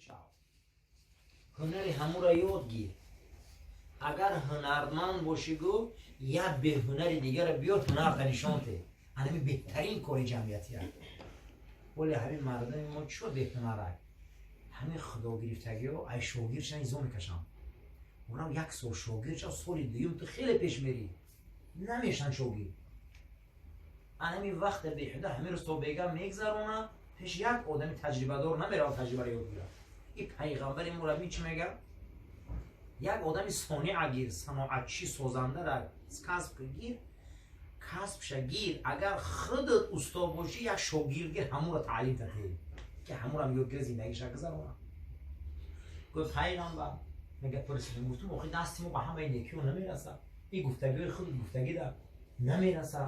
چاو هنری همورا یاد گیر. اگر هنرمند باشی گو یک به هنری دیگر بیار هنر دانشان ته همین بهترین کاری جمعیتی هست. ولی همین مردم ما چه به هنره همین خدا گرفتگی و ای شاگردشان ایزا میکشن. اونم یک سال شاگرد شد سال دیگه تو خیلی پیش میری نمیشن شاگرد. همین وقت بیهوده همین رو تو بگم میگذرونه پیش یک آدمی تجربه دار نمیره تجربه رو یاد بگیره. این پیغمبر مربی چی میگه؟ یک آدمی صانع گیر صناعتچی سازنده را کسب گیر کسبش گیر اگر خودت استاد باشی یک شاگرد گیر همون را تعلیم دهی که همون را یاد گیر زندگیش گذرونه. گفت پیغمبر میگه پرسیدم گفتم آخه دستمون به همه نیکی نمیرسه این گفتگوی خود گفتگی در نمیرسه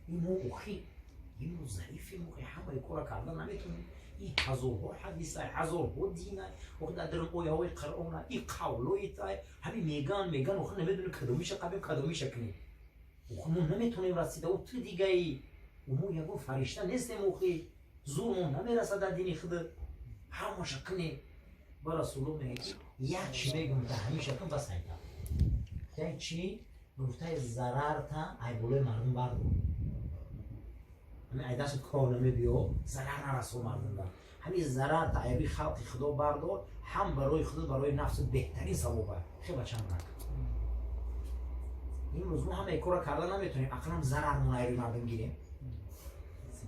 این مو اخی این مو ضعیفی مو همه کار کردن نمیتونیم این هزارها حدیث هزارها دینه وقتی در اویای قرآن این قولوی تای همین میگن وقتی نمیدونیم کدومیش قبل کدومیش کنیم وقتی ما نمیتونیم رسیده و تو دیگه ای مو یگو فرشته نیستیم وقتی زورمون نمیرسه در دین خود همش کنیم با رسول الله میگه یک چی میگم تا همیشه کن بس اینا یک چی گفته ضرر تا ای بوله مردم بردار همین ای دست کار نمیبیو ضرر نرسو مردم بردار همین ضرر تا ای خلق خدا بردار هم برای خدا برای نفس بهترین ثوابه خیلی بچم نکن این روز ما همه کار کردن نمیتونیم اقلا ضرر مون ایروی مردم گیریم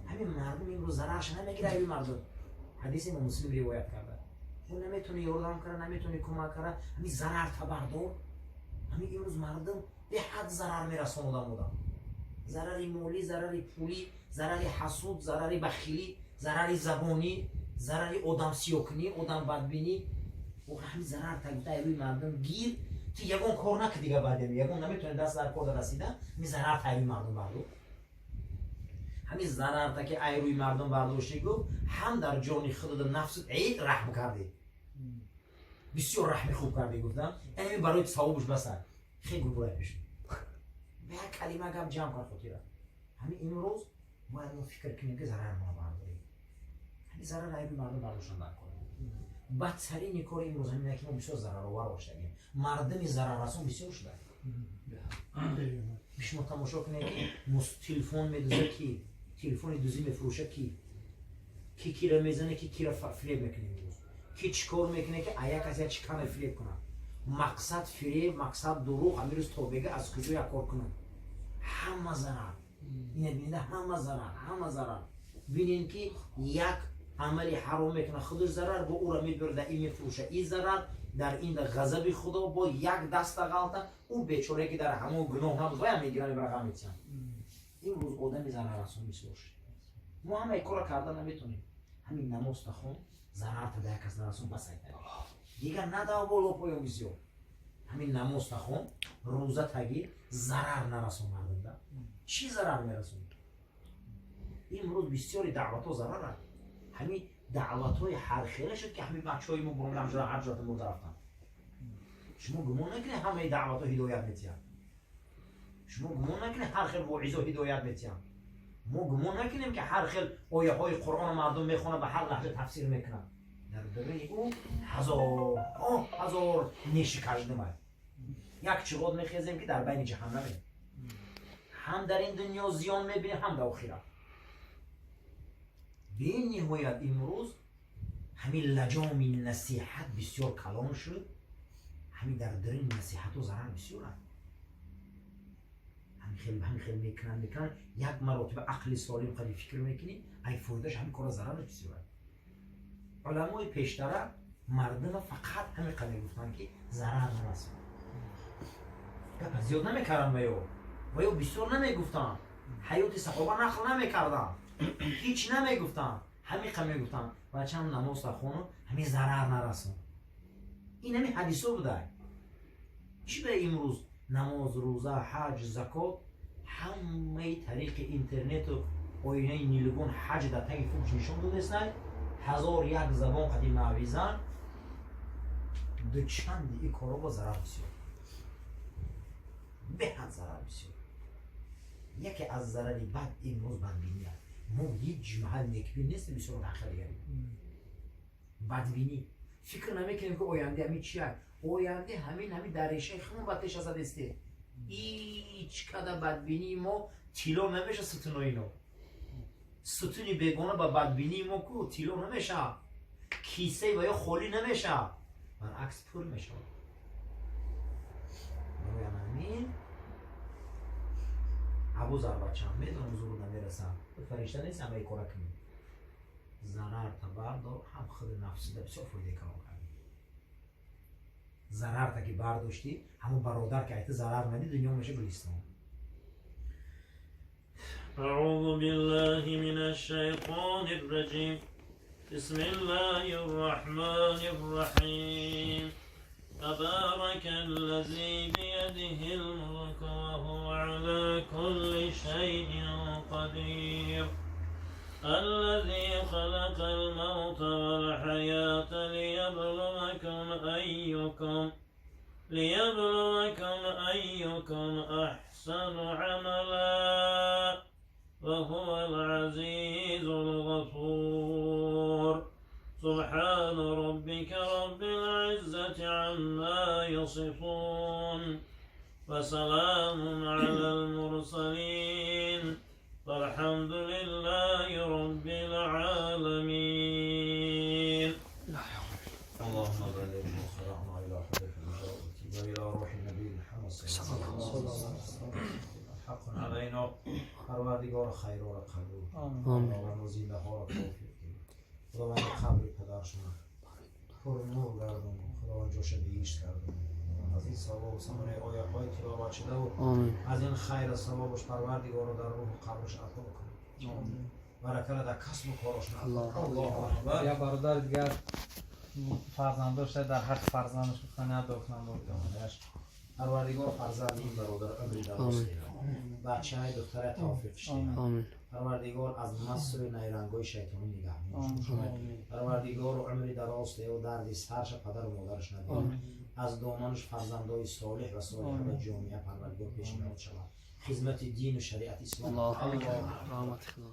همین مردم این روز ضررش نمیگیره ایروی مردم حدیث امام مسلم روایت کرده اون نمیتونی یاردم کنه نمیتونی کمک کنه همین ضرر تا بردار همین این روز مردم به حد ضرر میرسونه آدم ضرر مالی ضرر پولی ضرر حسود ضرر بخیلی ضرر زبانی ضرر آدم سیاکنی آدم بدبینی و همین ضرر تا روی مردم گیر که یگون کار نکه دیگه بعدم یگون نمیتونه دست در کار رسیدن همین ضرر تا روی مردم بردار همین ضرر تا که ای روی مردم برداشتی گفت هم در جان خود و نفست عید رحم کردی بسیار رحم خوب کردی گفتم یعنی برای ثوابش بسر خیلی گروه پیش به یک کلمه گم جمع کن خودی را همین امروز باید ما فکر کنیم که ضرر ما برداریم همین ضرر ای روی مردم برداشتن نکنیم بدترین کار امروز همینه که ما بسیار ضرر آور باشیم مردم ضرر رسون بسیار شده شما تماشا کنید که تلفن میدوزه کی تلفن دوزی میفروشه کی را میزنه کی را فریب میکنه کی چیکار میکنه که آیا کسی چیکار فریب کنه مقصد فریب مقصد دروغ همین روز تو بگه از کجا یک کار کنه همه ضرر این ببینید همه ضرر ببینید که یک عملی حرام میکنه خودش ضرر با او را میبرده این میفروشه این ضرر در این غضب خدا با یک دست غلطه او بیچاره که در همون گناه نبود باید میگیرن برقم میتیم این روز آدمی ضرر رسون میسوشه ما همه کار کردن نمیتونیم همین نماز تخون ضرر تا به کس نرسون بس دیگر نداو بالا پایان بسیار همین نماز تخون روزه تگیر ضرر نرسون مردم ده چی ضرر میرسون این روز بسیاری دعوت ها ضرر هست همین دعوت های هر خیلی شد که همین بچه های ما برام نمجرا هر جات مرد رفتن شما گمان نکنید همه دعوت ها هدایت میتیم شما گمان نکنید هر خیل وعیز ها هدایت میتیم ما گمان نکنیم که هر خیل آیه های قرآن مردم میخونه به هر لحظه تفسیر میکنن در دوره او هزار نیشی کردیم یک چقدر میخیزیم که در بین جهنمه هم در این دنیا زیان میبینیم هم در آخرت به این نهایت امروز همین لجام نصیحت بسیار کلان شد همین در درین نصیحت و ضرر بسیار هست همین خیلی میکنن یک مراتب عقل سالم قدی فکر میکنی ای فایدهش همین کار ضرر بسیار هست علمای پیشتره مردم فقط همین قدر گفتن که ضرر نرسون گپ زیاد نمیکردن و یا بسیار نمیگفتن حیات صحابه نقل نمیکردن هیچ نمیگفتن همین قدر میگفتن بچه هم نماز تخون همین ضرر نرسون این همین حدیث ها بوده چی به امروز نماز روزه حج زکات همه طریق اینترنت و آینه نیلگون حج در تنگ فوقش نشون داده است هزار یک زبان قدیم معویزن دو چند این کارا با ضرر بسیار به حد ضرر بسیار یکی از ضرری بد امروز بدبینی هست ما هیچ محل نکبین نیست بسیار نخل گریم بدبینی فکر نمیکنیم که آینده همین چیه. آینده همین در ریشه خمون باتش از دسته. هیچ کده بدبینی ما تیلو نمیشه ستون اینو. ستونی بگونه با بدبینی ما کو تیلو نمیشه. کیسه و یا خالی نمیشه. برعکس پر میشه. یعنی همین ابو ذر بچه‌م میدونم حضور نمیرسم. فرشته نیست همه کار کنیم. ضرر تا بردار هم خود نفسی در بسیار فایده کار کنیم. ضرر تا که برداشتی همون برادر که ایت ضرر ندی دنیا میشه گلیستان. أعوذ بالله من الشيطان الرجيم بسم الله الرحمن الرحيم تبارك الذي بيده الملك وهو على كل شيء قدير الذي خلق الموت والحياة ليبلوكم أيكم أحسن عملا وهو العزيز الغفور سبحان ربك رب العزة عما يصفون وسلام على المرسلين والحمد لله رب العالمين. اللهم بارك وخلقنا إلى حضرة المجاوبة وإلى روح النبي محمد صلى الله عليه وسلم. حق علينا پروردگار خیر و قبول خداوند زنده ها را توفیق ده. خداوند قبر پدرشون پر نور گردون. خداوند جوش بهشت گردون. از این ثواب و ثمره آیه‌های تلاوت شده و از این خیر و ثوابش پروردگار در روح و قبرش عطا کنه. برکت در کسب و کارش نده. الله اکبر. یا برادر دیگر فرزند داشته در حق فرزندش خانه داخلم بود. پروردگار فرزند این برادر عمری دراز کنه. بچه‌های دختر توفیق شه. پروردگار از مس و نیرنگ‌های شیطانی نگه داره. پروردگار عمری دراز ده و درد سرش پدر و مادرش نده. از دامنش فرزندای صالح و صالحه و جامعه پروردگار پیش میاد شود. خدمت دین و شریعت اسلام. الله رحمت خدا.